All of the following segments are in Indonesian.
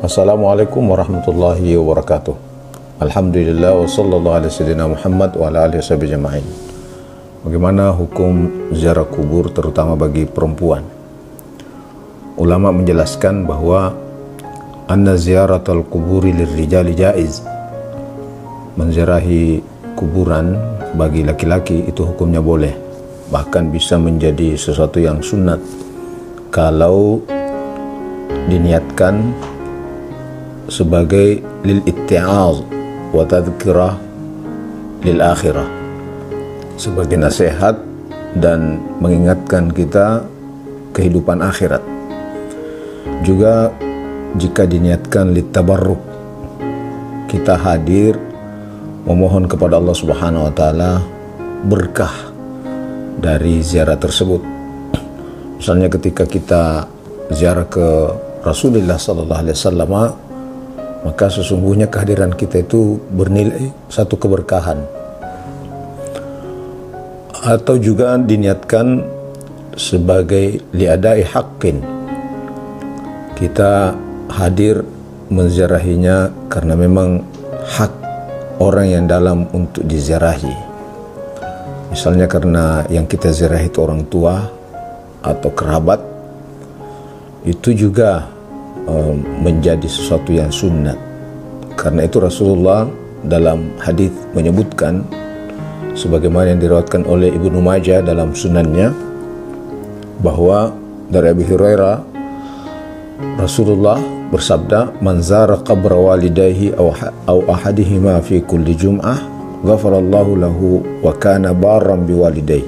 Assalamualaikum warahmatullahi wabarakatuh. Alhamdulillah wa sallallahu ala sayyidina Muhammad wa ala alihi washabihi jama'in. Bagaimana hukum ziarah kubur terutama bagi perempuan? Ulama menjelaskan bahwa anna ziyaratul kuburi lirrijali jaiz. Menziarahi kuburan bagi laki-laki itu hukumnya boleh, bahkan bisa menjadi sesuatu yang sunat kalau diniatkan sebagai lil itti'az wa tadhkirah lil akhirah, sebagai nasihat dan mengingatkan kita kehidupan akhirat. Juga jika diniatkan litabarruk, kita hadir memohon kepada Allah Subhanahu wa taala berkah dari ziarah tersebut. Misalnya ketika kita ziarah ke Rasulullah sallallahu alaihi wasallam, maka sesungguhnya kehadiran kita itu bernilai satu keberkahan. Atau juga diniatkan sebagai liadai haqqin, kita hadir menziarahinya karena memang hak orang yang dalam untuk diziarahi. Misalnya karena yang kita ziarahi itu orang tua atau kerabat, itu juga menjadi sesuatu yang sunnat. Karena itu Rasulullah dalam hadis menyebutkan, sebagaimana yang diriwayatkan oleh Ibnu Majah dalam sunannya, bahwa dari Abi Hurairah Rasulullah bersabda, man zara qabra walidayhi aw ahadihima fi kulli jum'ah ghafarallahu lahu wa kana barran biwalidayhi.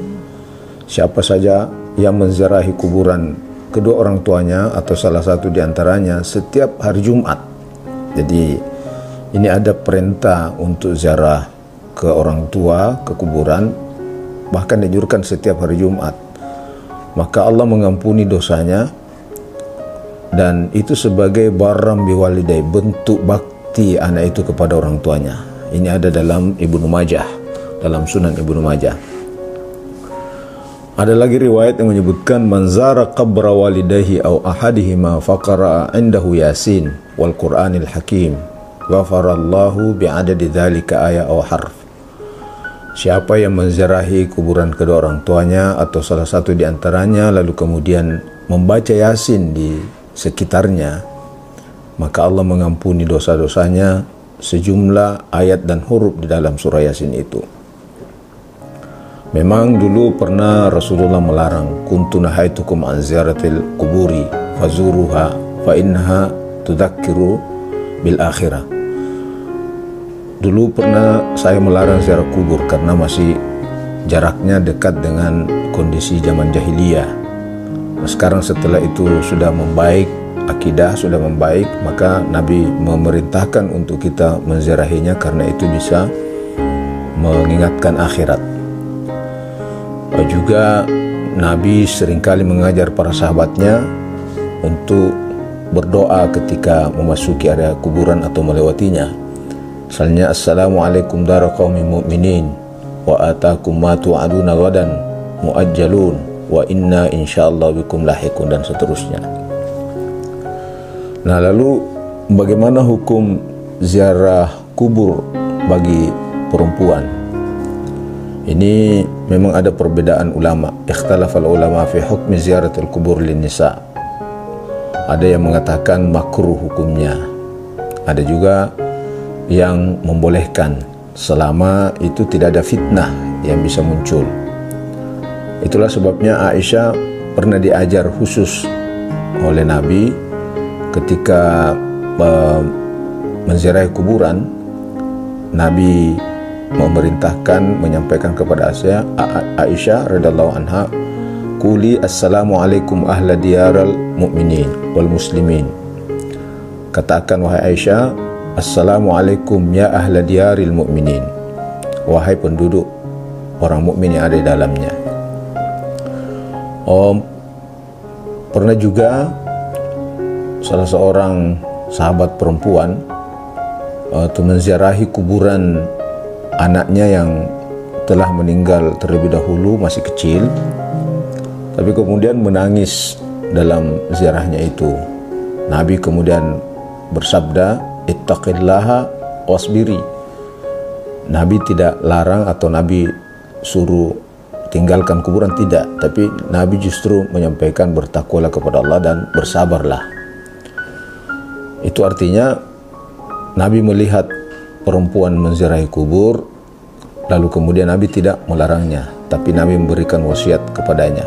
Siapa saja yang menziarahi kuburan kedua orang tuanya atau salah satu di antaranya setiap hari Jumat. Jadi ini ada perintah untuk ziarah ke orang tua, ke kuburan, bahkan dianjurkan setiap hari Jumat. Maka Allah mengampuni dosanya, dan itu sebagai barram biwalidai, bentuk bakti anak itu kepada orang tuanya. Ini ada dalam Ibnu Majah, dalam Sunan Ibnu Majah. Ada lagi riwayat yang menyebutkan, man zara qabra walidayhi aw ahadihima faqara indahu yasin wal qur'anil hakim ghafarallahu bi'adadi dzalika ayat aw harf. Siapa yang menziarahi kuburan kedua orang tuanya atau salah satu di antaranya lalu kemudian membaca yasin di sekitarnya, maka Allah mengampuni dosa-dosanya sejumlah ayat dan huruf di dalam surah yasin itu. Memang dulu pernah Rasulullah melarang, kuntu nahaitukum an ziyaratil kuburi fazuruha fa innaha tudzakiru bil akhirah. Dulu pernah saya melarang ziarah kubur karena masih jaraknya dekat dengan kondisi zaman jahiliyah. Nah, sekarang setelah itu sudah membaik, akidah sudah membaik, maka Nabi memerintahkan untuk kita menziarahinya karena itu bisa mengingatkan akhirat. Juga Nabi seringkali mengajar para sahabatnya untuk berdoa ketika memasuki area kuburan atau melewatinya. Misalnya, assalamualaikum dara qaumin mu'minin wa atakum ma tu'aduna ghadan muajjalun wa inna insyaallah bikum lahiqun, dan seterusnya. Nah, lalu bagaimana hukum ziarah kubur bagi perempuan? Ini memang ada perbedaan ulama. Ikhtalafal ulama fi hukmi ziyaratul kubur lin nisa. Ada yang mengatakan makruh hukumnya. Ada juga yang membolehkan selama itu tidak ada fitnah yang bisa muncul. Itulah sebabnya Aisyah pernah diajar khusus oleh Nabi ketika menziarahi kuburan. Nabi memerintahkan, menyampaikan kepada Aisyah radhiyallahu anha, quli assalamualaikum ahla diyaral mu'minin wal muslimin. Katakan wahai Aisyah, assalamualaikum ya ahla diyaril mu'minin, wahai penduduk orang mukmin yang ada di dalamnya. Pernah juga salah seorang sahabat perempuan menziarahi kuburan anaknya yang telah meninggal terlebih dahulu, masih kecil, tapi kemudian menangis dalam ziarahnya itu. Nabi kemudian bersabda, ittaqillaha wasbiri. Nabi tidak larang atau Nabi suruh tinggalkan kuburan, tidak, tapi Nabi justru menyampaikan bertakwalah kepada Allah dan bersabarlah. Itu artinya Nabi melihat perempuan menziarahi kubur, lalu kemudian Nabi tidak melarangnya, tapi Nabi memberikan wasiat kepadanya.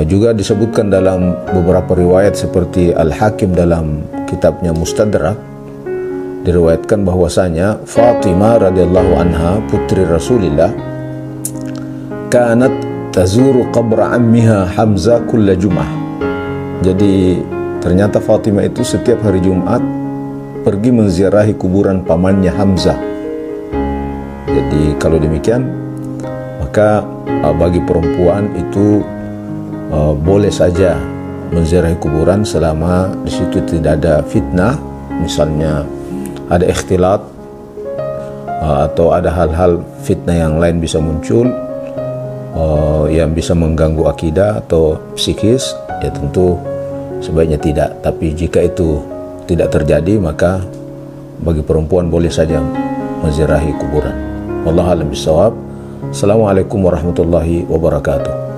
Juga disebutkan dalam beberapa riwayat seperti Al-Hakim dalam kitabnya Mustadrak, diriwayatkan bahwasanya Fatimah radhiyallahu anha, putri Rasulullah, kanat tazuru qabra ammiha Hamzah kulla Jum'ah. Jadi ternyata Fatimah itu setiap hari Jumat pergi menziarahi kuburan pamannya Hamzah. Jadi kalau demikian, maka bagi perempuan itu boleh saja menziarahi kuburan selama di situ tidak ada fitnah, misalnya ada ikhtilat atau ada hal-hal fitnah yang lain bisa muncul yang bisa mengganggu akidah atau psikis, ya tentu sebaiknya tidak. Tapi jika itu tidak terjadi, maka bagi perempuan boleh saja menziarahi kuburan. Wallahu a'lam bishawab. Assalamualaikum warahmatullahi wabarakatuh.